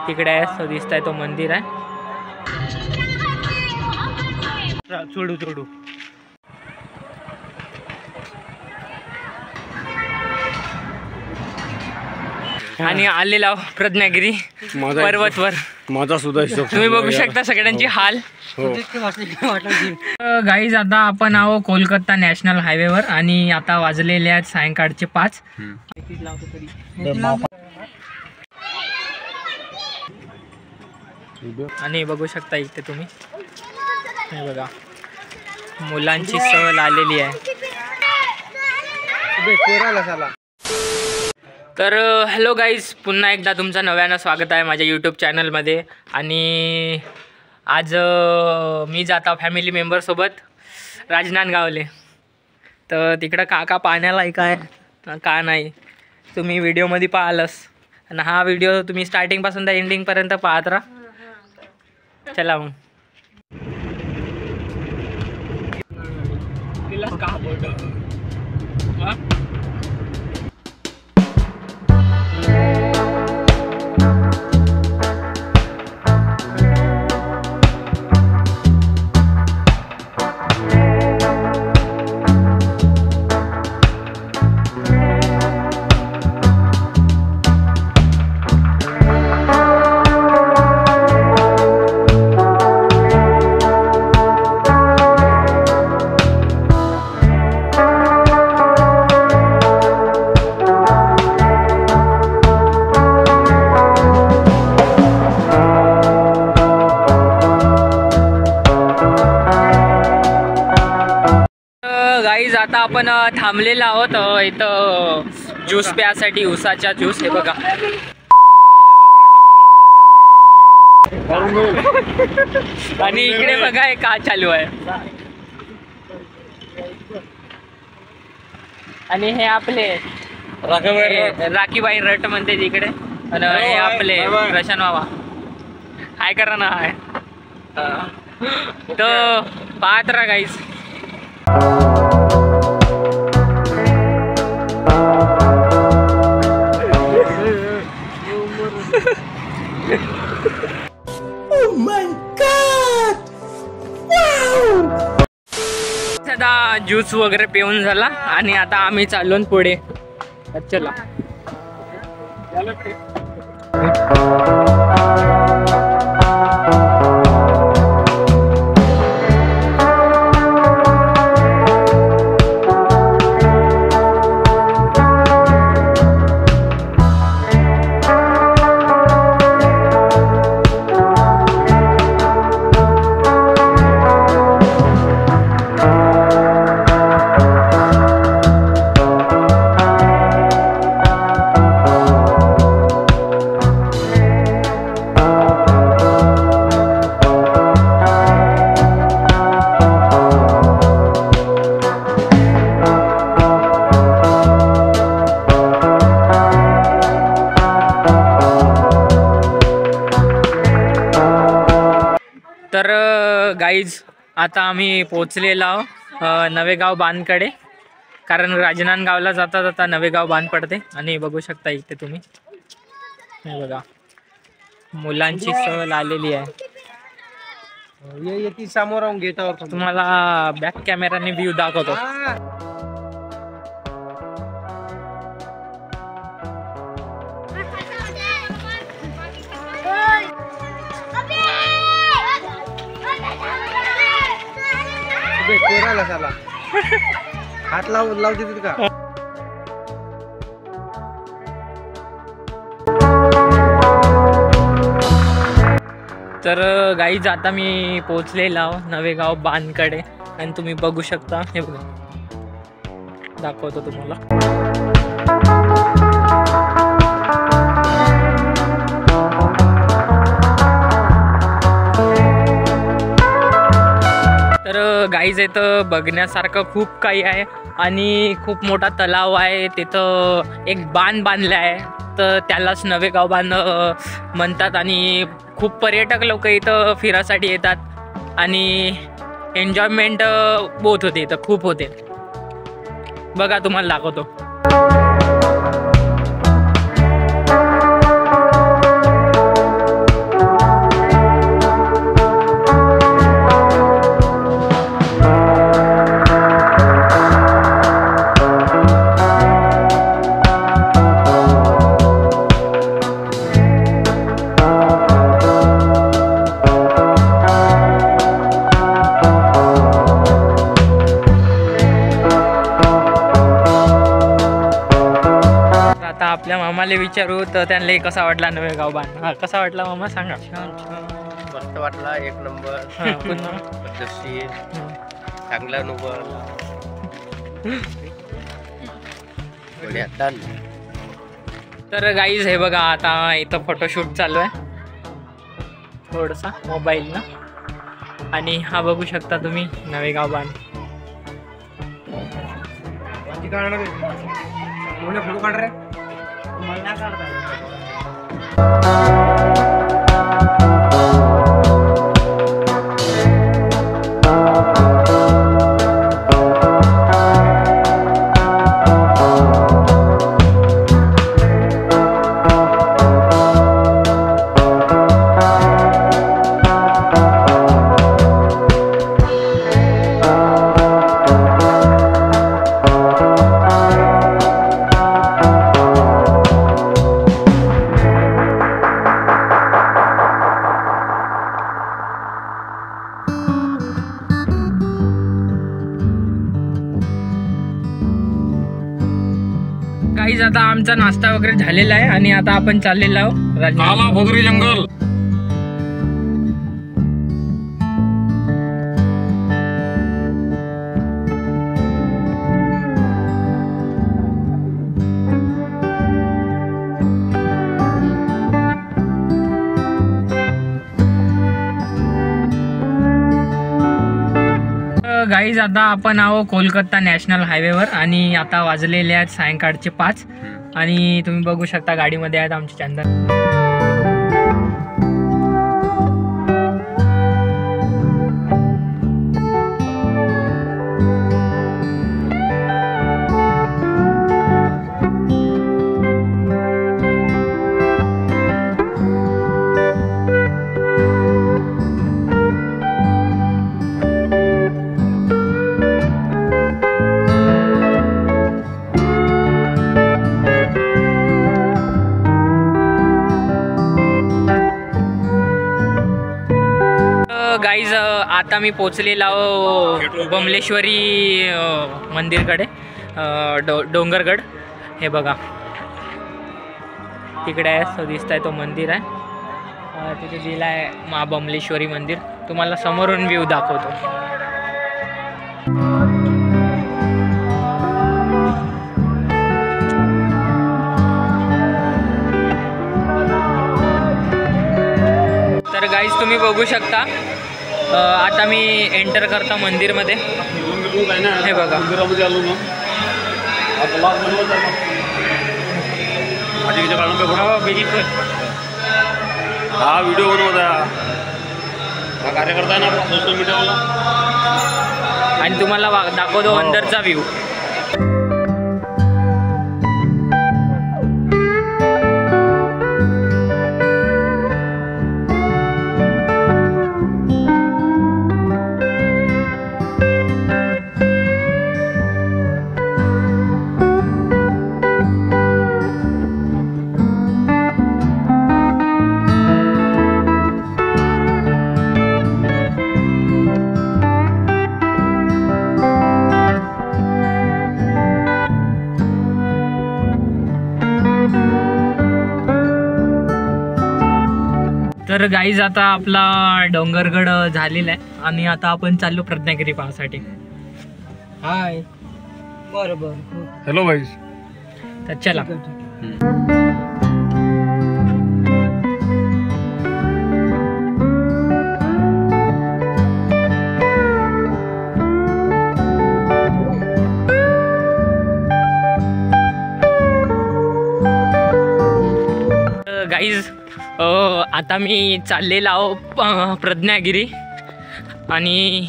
तिकडे आहे, तो दिसताय तो मंदिर आहे. चोडू आणि आलेला प्रज्ञागिरी पर्वतवर. माझा सुद्धा तुम्ही बघू शकता सगळ्यांची हाल. गाईज आता आपण आहो कोलकाता नॅशनल हायवेवर आणि आता वाजलेले आहेत सायंकाळचे 5. आणि बघू शकता इथे तुम्ही हे बघा मुलांची सहल आलेली आहे. तर हॅलो गाईज, पुन्हा एकदा तुमचं नव्यानं स्वागत आहे माझ्या यूट्यूब चॅनलमध्ये. आणि आज मी जाता फॅमिली मेंबरसोबत राजनांदगावले. तर तिकडं काका पाण्याला काय का नाही तुम्ही व्हिडिओमध्ये पाहालच. आणि हा व्हिडिओ तुम्ही स्टार्टिंगपासून तर एंडिंगपर्यंत पाहत राहा. चला मग. गाईज आता आपण थांबलेलो आहोत इथं ज्यूस प्यासाठी, उसाचा ज्यूस. हे बघा आणि इकडे बघा हे का चालू आहे. आणि हे आपले राखीबाई रट म्हणते तिकडे. आणि हे आपले प्रशांत बाबा हाय करा ना. हाय तर पाहत राहा गाईज. आता ज्यूस वगैरे पिऊन झाला आणि आता आम्ही चाललो पुढे. चला. तर गाईज आता आम्ही पोचलेलो आहोत नवेगाव बांधकडे. कारण राजनांदगावला जाता जाता नवेगाव बांध पडते. आणि बघू शकता इथे तुम्ही हे बघा मुलांची सहल आलेली आहे. समोर गेटावर तुम्हाला बॅक कॅमेराने व्ह्यू दाखवतो. हात लावू देतात का. तर गाईज आता मी पोचलेलो आहो नवेगाव बांधकडे. आणि तुम्ही बघू शकता हे बघा दाखवतो तुम्हाला. तर गाईज इथं बघण्यासारखं खूप काही आहे. आणि खूप मोठा तलाव आहे. तिथं एक बांध बांधला आहे तर त्यालाच नवेगाव बांध म्हणतात. आणि खूप पर्यटक लोक इथं फिरासाठी येतात. आणि एन्जॉयमेंट बहुत होते इथं, खूप होते. बघा तुम्हाला दाखवतो. विचारू तर त्यांना कसा वाटला नवेगाव बांध. हा कसा वाटला मामा सांगा. मस्त वाटला, एक नंबर. हा, पुन्हा पद्धतशीर, चांगला अनुभव. बढिया, डन. तर गाईज हे बघा आता इथं फोटोशूट चालू आहे थोडंसा मोबाईल ना. आणि हा बघू शकता तुम्ही नवेगाव बांध. फोटो काढ रे. मला काढता. गाईज आता आमचा नाश्ता वगैरे झालेला आहे आणि आता आपण चाललेलो आहोत भोदरी जंगल. गाईज आता आपण आहो कोलकाता नॅशनल हायवेवर आणि आता वाजलेले आहेत सायंकाळचे 5 आणि तुम्ही बघू शकता गाडीमध्ये आहेत आमचे चंदन. गाईज आता मी पोचलेलो आहो बमलेश्वरी मंदिरकडे. डोंगरगड हे बघा तिकडे आहे दिसत आहे तो मंदिर आहे. तिथे दिला आहे मा बमलेश्वरी मंदिर. तुम्हाला समोरून व्ह्यू दाखवतो. तर गाईज तुम्ही बघू शकता आता मी एंटर करतो मंदिरमध्ये. हे बघा बिलकुल हा व्हिडिओ बनवत आहे, हा कार्यकर्ता आहे ना सोशल मीडियावाला. आणि तुम्हाला दाखवतो अंदरचा व्ह्यू. तर गाईज आता आपला डोंगरगड झालेला आहे आणि आता आपण चाललो रत्नागिरी पाहासाठी. हाय बरोबर. हॅलो भाई. तर चला. गाईज आता मी चाललेलो आहो प्रज्ञागिरी आणि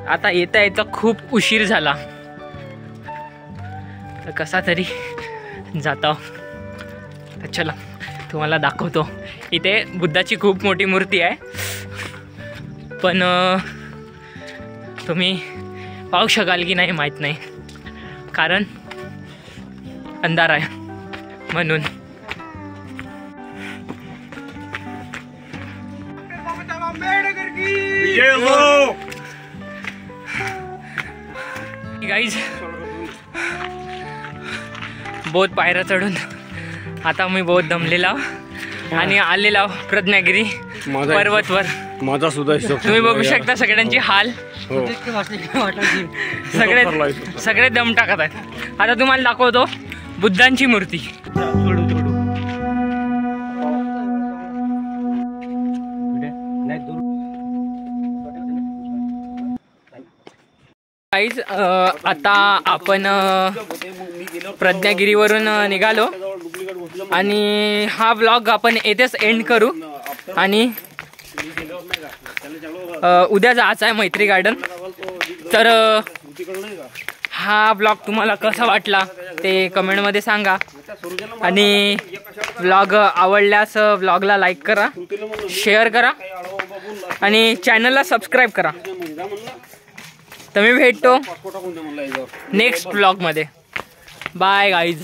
आता येता येता खूप उशीर झाला तर कसा तरी जातो. तर चला तुम्हाला दाखवतो. इथे बुद्धाची खूप मोठी मूर्ती आहे पण तुम्ही पाहू शकाल की नाही माहीत नाही कारण अंधार आहे म्हणून. गाईज बहुत पायऱ्या चढून आता मी बहुत दमलेला आणि आलेला प्रज्ञागिरी पर्वतवर. माझा सुद्धा हिशोब तुम्ही बघू शकता सगळ्यांची हाल. हो. सगळे दम टाकत आहेत. आता तुम्हाला दाखवतो बुद्धांची मूर्ती. गाईज आता आपण प्रज्ञागिरीवरून निघालो आणि हा ब्लॉग आपण येथेच एंड करू. आणि उद्या जायचं आहे मैत्री गार्डन. तर हा ब्लॉग तुम्हाला कसा वाटला ते कमेंटमध्ये सांगा. आणि ब्लॉग आवडल्यास ब्लॉगला लाईक करा, शेअर करा आणि चॅनलला सबस्क्राईब करा. तर मी भेटतो नेक्स्ट ब्लॉगमध्ये. Bye guys.